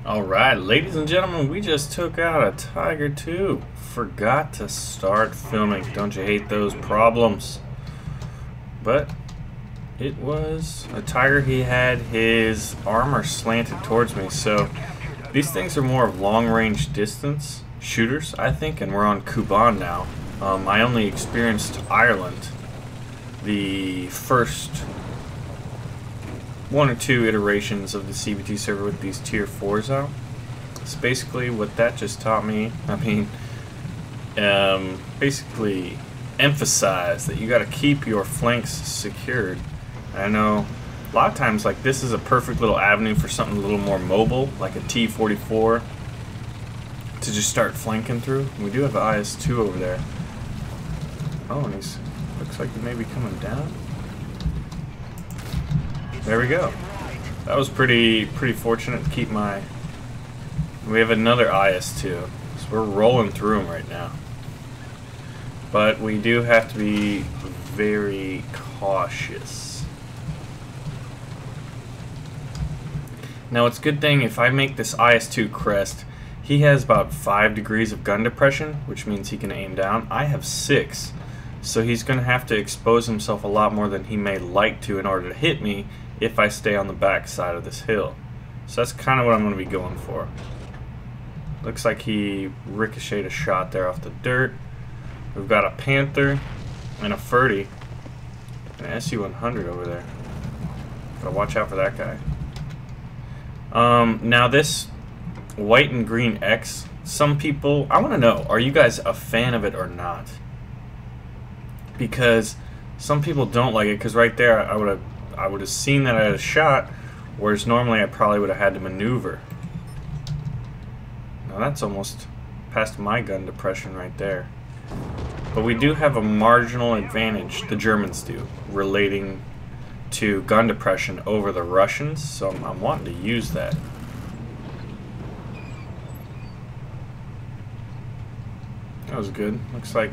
Alright, ladies and gentlemen, we just took out a Tiger 2. Forgot to start filming. Don't you hate those problems? But it was a Tiger. He had his armor slanted towards me, so these things are more of long-range distance shooters, I think, and we're on Kuban now. I only experienced Ireland the first one or two iterations of the CBT server with these tier 4s out. So basically what that just taught me, basically emphasize that you got to keep your flanks secured. I know a lot of times like this is a perfect little avenue for something a little more mobile, like a T-44, to just start flanking through. We do have the IS-2 over there. Oh, and he's looks like he may be coming down. There we go. That was pretty fortunate to keep my... We have another IS-2, so we're rolling through them right now. But we do have to be very cautious. Now it's a good thing if I make this IS-2 crest, he has about 5 degrees of gun depression, which means he can aim down. I have 6, so he's going to have to expose himself a lot more than he may like to in order to hit me if I stay on the back side of this hill. So that's kind of what I'm going to be going for. Looks like he ricocheted a shot there off the dirt. We've got a Panther and a Ferdy and an SU-100 over there. Gotta watch out for that guy. Now this white and green X, some people, I want to know, are you guys a fan of it or not? Because some people don't like it, because right there I would have seen that I had a shot, whereas normally I probably would have had to maneuver. Now that's almost past my gun depression right there. But we do have a marginal advantage, the Germans do, relating to gun depression over the Russians, so I'm wanting to use that. That was good. Looks like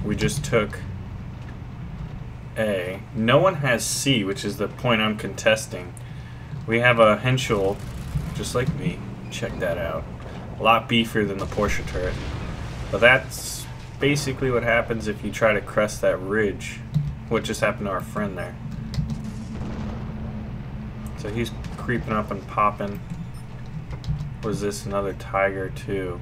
we just took A. No one has C, which is the point I'm contesting. We have a Henschel, just like me. Check that out. A lot beefier than the Porsche turret. But that's basically what happens if you try to crest that ridge. What just happened to our friend there. So he's creeping up and popping. Was this another Tiger too?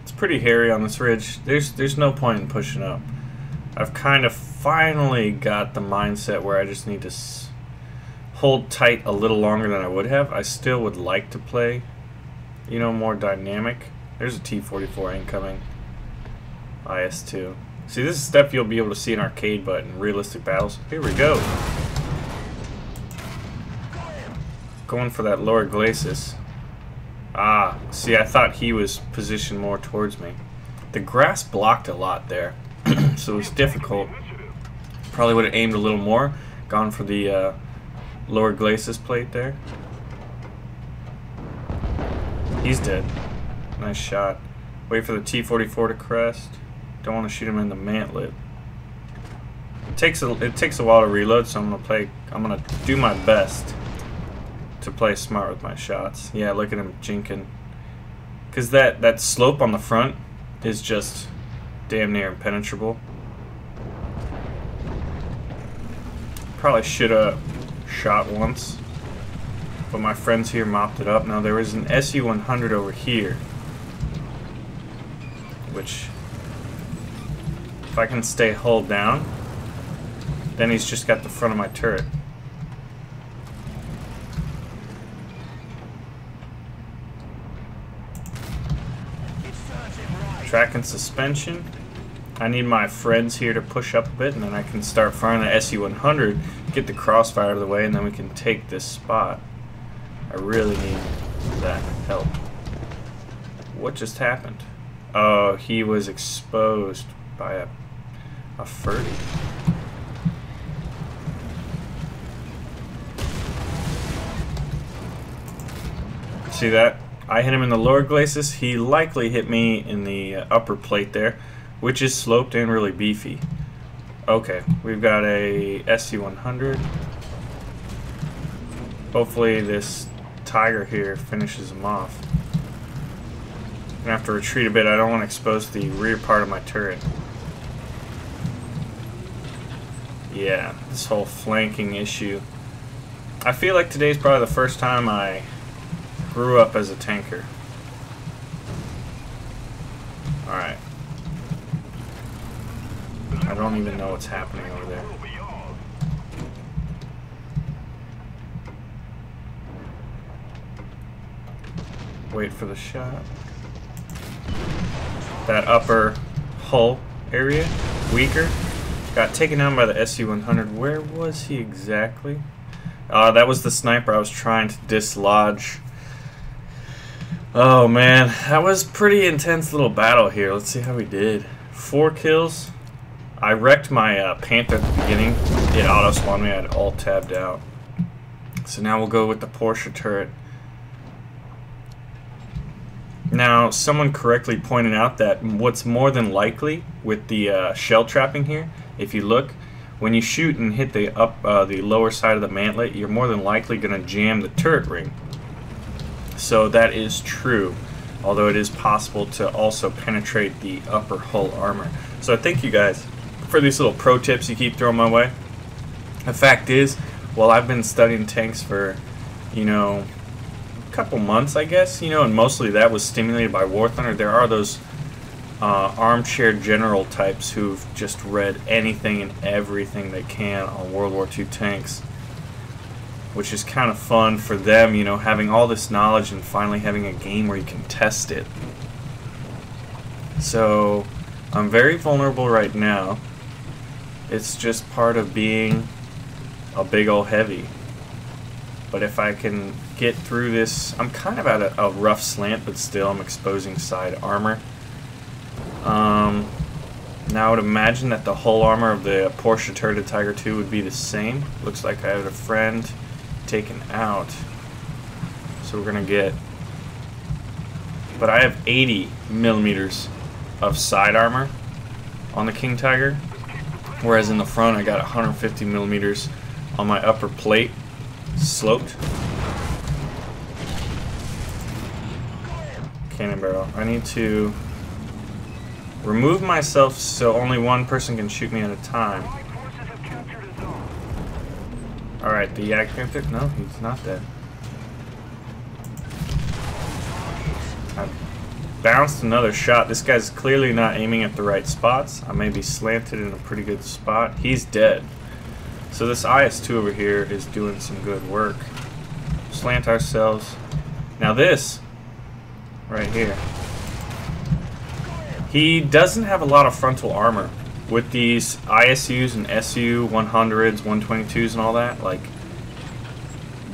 It's pretty hairy on this ridge. There's no point in pushing up. I've kind of finally got the mindset where I just need to hold tight a little longer than I would have. I still would like to play, you know, more dynamic. There's a T-44 incoming. IS-2. See, this is stuff you'll be able to see in arcade, but in realistic battles. Here we go. Going for that lower glacis. Ah, see, I thought he was positioned more towards me. The grass blocked a lot there, so it was difficult. Probably would have aimed a little more, gone for the lower glacis plate there. He's dead. Nice shot. Wait for the T-44 to crest. Don't want to shoot him in the mantlet. It takes a while to reload, so I'm gonna do my best to play smart with my shots. Yeah, look at him jinking. Cause that slope on the front is just damn near impenetrable. Probably should have shot once, but my friends here mopped it up. Now there is an SU-100 over here, which if I can stay hull down, then he's just got the front of my turret. Track and suspension. I need my friends here to push up a bit, and then I can start firing the SU-100, get the crossfire out of the way, and then we can take this spot. I really need that help. What just happened? Oh, he was exposed by a Ferdy. See that? I hit him in the lower glacis. He likely hit me in the upper plate there, which is sloped and really beefy. Okay, we've got a SU-100. Hopefully this tiger here finishes him off. I'm gonna have to retreat a bit. I don't want to expose the rear part of my turret. Yeah, this whole flanking issue. I feel like today's probably the first time I grew up as a tanker. Alright. I don't even know what's happening over there. Wait for the shot. That upper hull area, weaker, got taken down by the SU-100. Where was he exactly? That was the sniper I was trying to dislodge. Oh man, that was pretty intense little battle here. Let's see how we did. 4 kills. I wrecked my Panther at the beginning. It auto-spawned me. I had alt tabbed out. So now we'll go with the Porsche turret. Now, someone correctly pointed out that what's more than likely with the shell trapping here, if you look, when you shoot and hit the lower side of the mantlet, you're more than likely going to jam the turret ring. So that is true, although it is possible to also penetrate the upper hull armor. So I thank you guys for these little pro tips you keep throwing my way. The fact is, well, I've been studying tanks for, you know, couple months, I guess, you know, and mostly that was stimulated by War Thunder. There are those armchair general types who've just read anything and everything they can on World War II tanks, which is kind of fun for them, you know, having all this knowledge and finally having a game where you can test it. So I'm very vulnerable right now. It's just part of being a big old heavy. But if I can get through this, I'm kind of at a rough slant, but still I'm exposing side armor. Now I would imagine that the hull armor of the Porsche turreted Tiger II would be the same. Looks like I had a friend taken out. So we're gonna get, but I have 80 millimeters of side armor on the King Tiger, whereas in the front I got 150 millimeters on my upper plate. Sloped. Cannon barrel. I need to remove myself so only one person can shoot me at a time. Alright, the Yak Panther. No, he's not dead. I bounced another shot. This guy's clearly not aiming at the right spots. I may be slanted in a pretty good spot. He's dead. So this IS-2 over here is doing some good work. Slant ourselves. Now this, right here, he doesn't have a lot of frontal armor. With these ISUs and SU 100s, 122s and all that, like,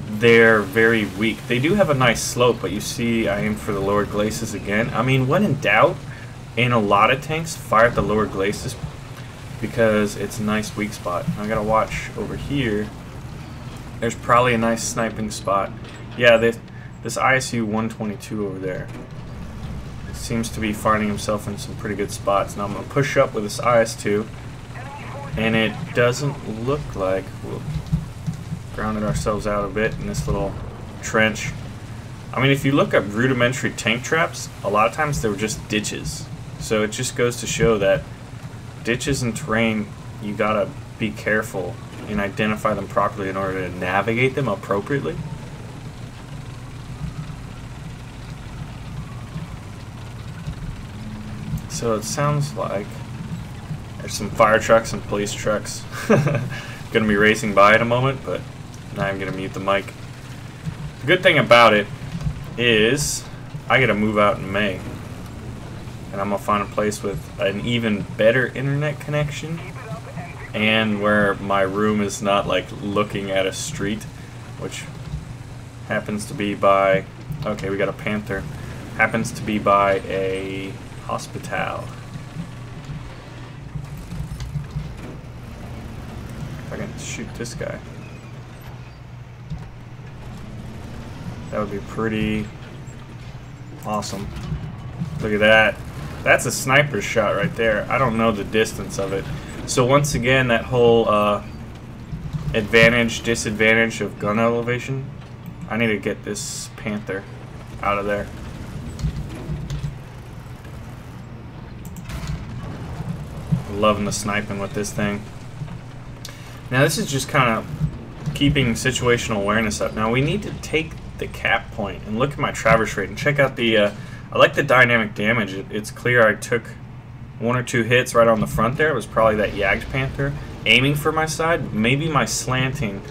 they're very weak. They do have a nice slope, but you see I aim for the lower glacis again. I mean, when in doubt, in a lot of tanks, fire at the lower glacis, because it's a nice weak spot. I gotta watch over here. There's probably a nice sniping spot. Yeah, this ISU 122 over there seems to be finding himself in some pretty good spots. Now I'm gonna push up with this IS-2, and it doesn't look like we'll grounded ourselves out a bit in this little trench. I mean, if you look at rudimentary tank traps, a lot of times they were just ditches. So it just goes to show that ditches and terrain, you gotta be careful and identify them properly in order to navigate them appropriately. So it sounds like there's some fire trucks and police trucks gonna be racing by in a moment, but now I'm gonna mute the mic. The good thing about it is I gotta move out in May. And I'm gonna find a place with an even better internet connection and where my room is not like looking at a street, which happens to be by, okay, we got a Panther, happens to be by a hospital. If I can shoot this guy, that would be pretty awesome. Look at that. That's a sniper shot right there. I don't know the distance of it. So once again, that whole advantage, disadvantage of gun elevation I need to get this Panther out of there. Loving the sniping with this thing. Now this is just kind of keeping situational awareness up. Now we need to take the cap point and look at my traverse rate and check out the I like the dynamic damage. It's clear I took 1 or 2 hits right on the front there. It was probably that Yagged Panther aiming for my side. Maybe my slanting,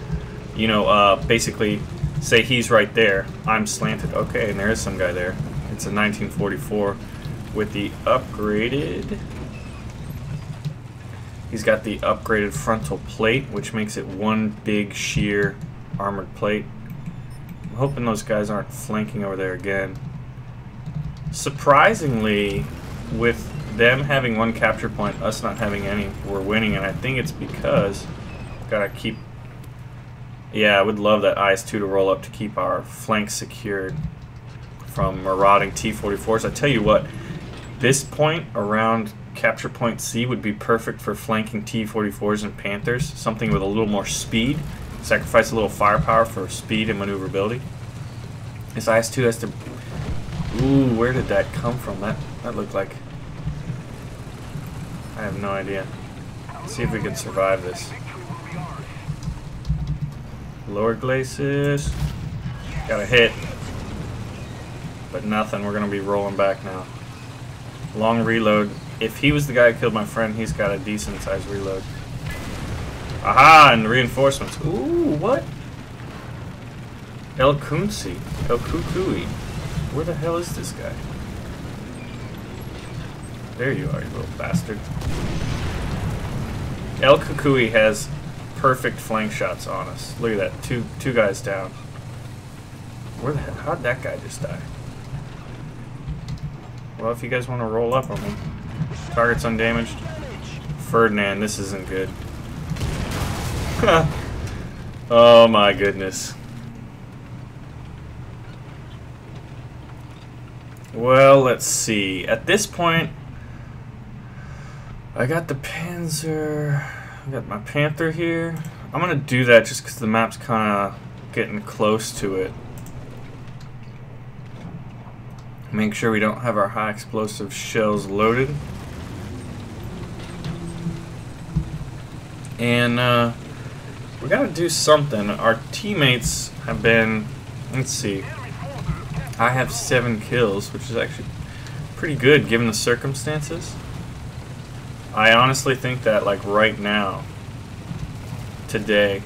you know, basically say he's right there, I'm slanted. Okay, and there is some guy there. It's a 1944 with the upgraded, he's got the upgraded frontal plate, which makes it one big sheer armored plate. I'm hoping those guys aren't flanking over there again. Surprisingly, with them having 1 capture point, us not having any, we're winning, and I think it's because gotta keep. Yeah, I would love that IS-2 to roll up to keep our flanks secured from marauding T-44s. I tell you what, this point around capture point C would be perfect for flanking T-44s and Panthers. Something with a little more speed. Sacrifice a little firepower for speed and maneuverability. This IS-2 has to. Ooh, where did that come from? That looked like. I have no idea. Let's see if we can survive this. Lower glacis. Got a hit. But nothing. We're going to be rolling back now. Long reload. If he was the guy who killed my friend, he's got a decent sized reload. Aha! And reinforcements. Ooh, what? El Kunsi. El Kukui. Where the hell is this guy? There you are, you little bastard. El Kukui has perfect flank shots on us. Look at that. Two guys down. Where the hell? How'd that guy just die? Well, if you guys want to roll up on me. Target's undamaged. Ferdinand, this isn't good. Oh my goodness. Well, let's see. At this point, I got the Panzer. I got my Panther here. I'm gonna do that just because the map's kind of getting close to it. Make sure we don't have our high explosive shells loaded. And we gotta do something. Our teammates have been, let's see, I have 7 kills, which is actually pretty good given the circumstances. I honestly think that, like, right now, today,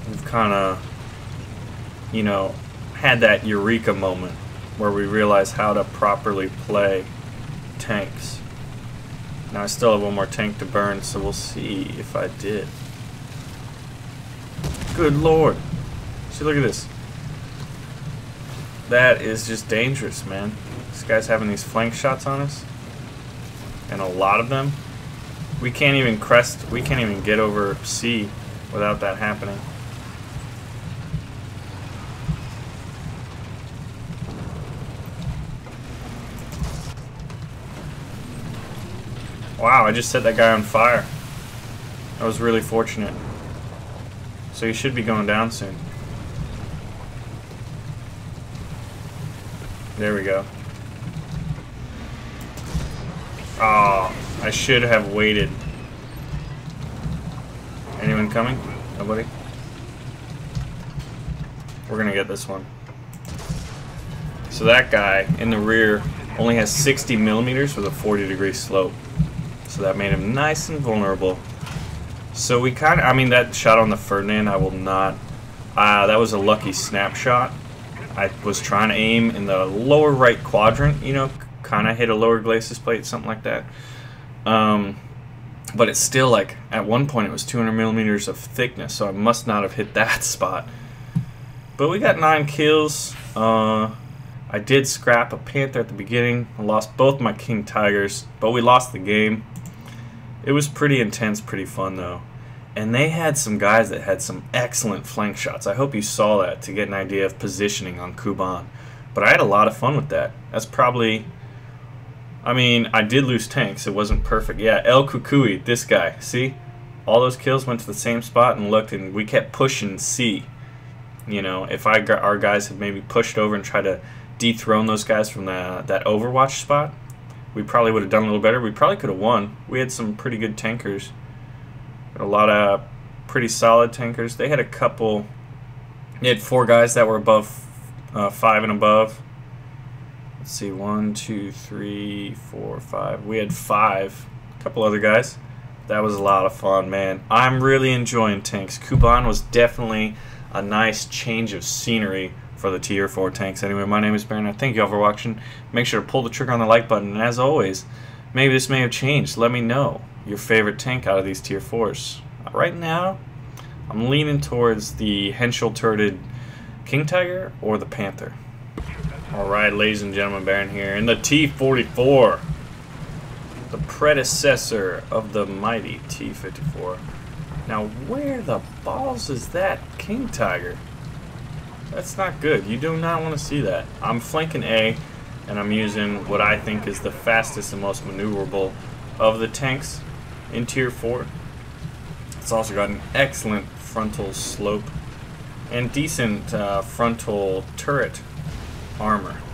we've kind of, you know, had that eureka moment where we realize how to properly play tanks. Now I still have 1 more tank to burn, so we'll see if I did. Good lord. See, look at this. That is just dangerous, man. This guy's having these flank shots on us. And a lot of them. We can't even crest, we can't even get over C without that happening. Wow, I just set that guy on fire. That was really fortunate. So he should be going down soon. There we go. Oh, I should have waited. Anyone coming? Nobody? We're gonna get this one. So that guy in the rear only has 60 millimeters with a 40-degree slope. So that made him nice and vulnerable. So we kind of, I mean, that shot on the Ferdinand, I will not, that was a lucky snapshot. I was trying to aim in the lower right quadrant, you know, kind of hit a lower glacis plate, something like that. But it's still like, at one point it was 200 millimeters of thickness, so I must not have hit that spot. But we got 9 kills. I did scrap a Panther at the beginning. I lost both my King Tigers, but we lost the game. It was pretty intense, pretty fun though. And they had some guys that had some excellent flank shots. I hope you saw that to get an idea of positioning on Kuban. But I had a lot of fun with that. That's probably, I mean, I did lose tanks. It wasn't perfect. Yeah, El Kukui, this guy. See? All those kills went to the same spot and looked, and we kept pushing C. You know, if our guys had maybe pushed over and tried to dethrone those guys from that Overwatch spot, we probably would have done a little better. We probably could have won. We had some pretty good tankers. A lot of pretty solid tankers. They had a couple. They had 4 guys that were above 5 and above. Let's see, 1, 2, 3, 4, 5. We had 5. A couple other guys. That was a lot of fun, man. I'm really enjoying tanks. Kuban was definitely a nice change of scenery for the tier 4 tanks. Anyway, my name is Baron. I thank you all for watching. Make sure to pull the trigger on the like button. And as always, maybe this may have changed. Let me know your favorite tank out of these tier 4s. Right now, I'm leaning towards the Henschel-turreted King Tiger or the Panther. Alright, ladies and gentlemen, Baron here in the T-44, the predecessor of the mighty T-54. Now, where the balls is that King Tiger? That's not good. You do not want to see that. I'm flanking A, and I'm using what I think is the fastest and most maneuverable of the tanks in Tier 4. It's also got an excellent frontal slope and decent frontal turret armor.